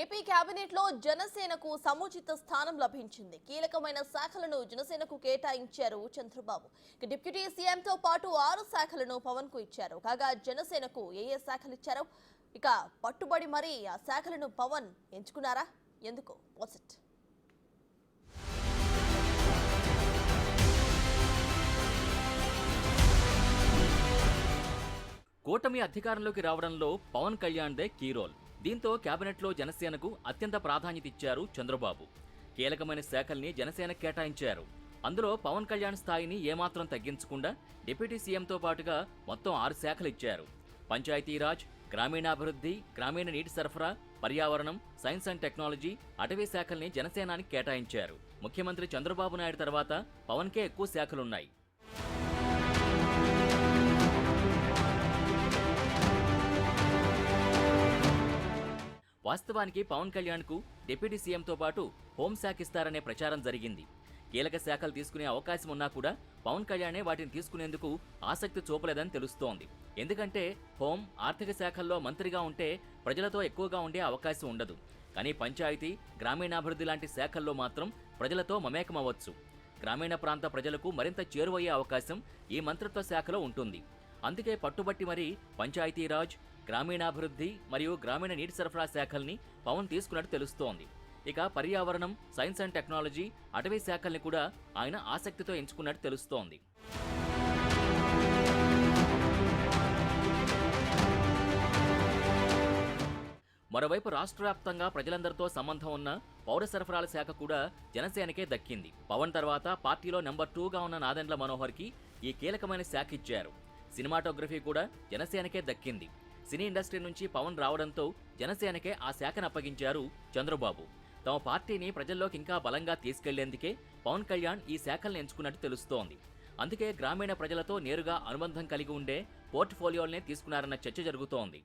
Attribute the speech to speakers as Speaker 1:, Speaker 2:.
Speaker 1: AP cabinet లో జనసేనకు సముచిత స్థానం లభించింది. కీలకమైన శాఖలను జనసేనకు కేటాయించారు చంద్రబాబు. డిప్యూటీ సీఎంతో పాటు 6 శాఖలను పవన్ కు ఇచ్చారు. కాగా జనసేనకు ఏ శాఖలు ఇచ్చారో పట్టుబడి మరీ ఆ శాఖలను పవన్ ఎంచుకున్నారా? ఎందుకు? What's it?
Speaker 2: కూటమి అధికారంలోకి రావడంలో పవన్ కళ్యాణ్దే కీ రోల్. దీంతో కేబినెట్లో జనసేనకు అత్యంత ప్రాధాన్యత ఇచ్చారు చంద్రబాబు. కీలకమైన శాఖల్ని జనసేన కేటాయించారు. అందులో పవన్ కళ్యాణ్ స్థాయిని ఏమాత్రం తగ్గించకుండా డిప్యూటీ సీఎంతో పాటుగా మొత్తం 6 శాఖలు ఇచ్చారు. పంచాయతీరాజ్, గ్రామీణాభివృద్ధి, గ్రామీణ నీటి సరఫరా, పర్యావరణం, సైన్స్ అండ్ టెక్నాలజీ, అటవీ శాఖల్ని జనసేనానికి కేటాయించారు. ముఖ్యమంత్రి చంద్రబాబు నాయుడు తర్వాత పవన్కే ఎక్కువ శాఖలున్నాయి. వాస్తవానికి పవన్ కళ్యాణ్కు డిప్యూటీ సీఎంతో పాటు హోంశాఖ ఇస్తారనే ప్రచారం జరిగింది. కీలక శాఖలు తీసుకునే అవకాశం ఉన్నా కూడా పవన్ కళ్యాణే వాటిని తీసుకునేందుకు ఆసక్తి చూపలేదని తెలుస్తోంది. ఎందుకంటే హోం, ఆర్థిక శాఖల్లో మంత్రిగా ఉంటే ప్రజలతో ఎక్కువగా ఉండే అవకాశం ఉండదు. కానీ పంచాయతీ, గ్రామీణాభివృద్ధి లాంటి శాఖల్లో మాత్రం ప్రజలతో మమేకమవ్వచ్చు. గ్రామీణ ప్రాంత ప్రజలకు మరింత చేరువయ్యే అవకాశం ఈ మంత్రిత్వ శాఖలో ఉంటుంది. అందుకే పట్టుబట్టి మరీ పంచాయతీరాజ్, గ్రామీణాభివృద్ధి మరియు గ్రామీణ నీటి సరఫరా శాఖల్ని పవన్ తీసుకున్నట్టు తెలుస్తోంది. ఇక పర్యావరణం, సైన్స్ అండ్ టెక్నాలజీ, అటవీ శాఖల్ని కూడా ఆయన ఆసక్తితో ఎంచుకున్నట్టు తెలుస్తోంది. మరోవైపు రాష్ట్ర వ్యాప్తంగా ప్రజలందరితో సంబంధం ఉన్న పౌర సరఫరాల శాఖ కూడా జనసేనకే దక్కింది. పవన్ తర్వాత పార్టీలో నెంబర్ 2గా ఉన్న నాదెండ్ల మనోహర్కి ఈ కీలకమైన శాఖ ఇచ్చారు. సినిమాటోగ్రఫీ కూడా జనసేనకే దక్కింది. సినీ ఇండస్ట్రీ నుంచి పవన్ రావడంతో జనసేనకే ఆ శాఖను అప్పగించారు చంద్రబాబు. తమ పార్టీని ప్రజల్లోకి ఇంకా బలంగా తీసుకెళ్లేందుకే పవన్ కళ్యాణ్ ఈ శాఖల్ని ఎంచుకున్నట్టు తెలుస్తోంది. అందుకే గ్రామీణ ప్రజలతో నేరుగా అనుబంధం కలిగి ఉండే పోర్ట్ఫోలియోల్నే తీసుకున్నారన్న చర్చ జరుగుతోంది.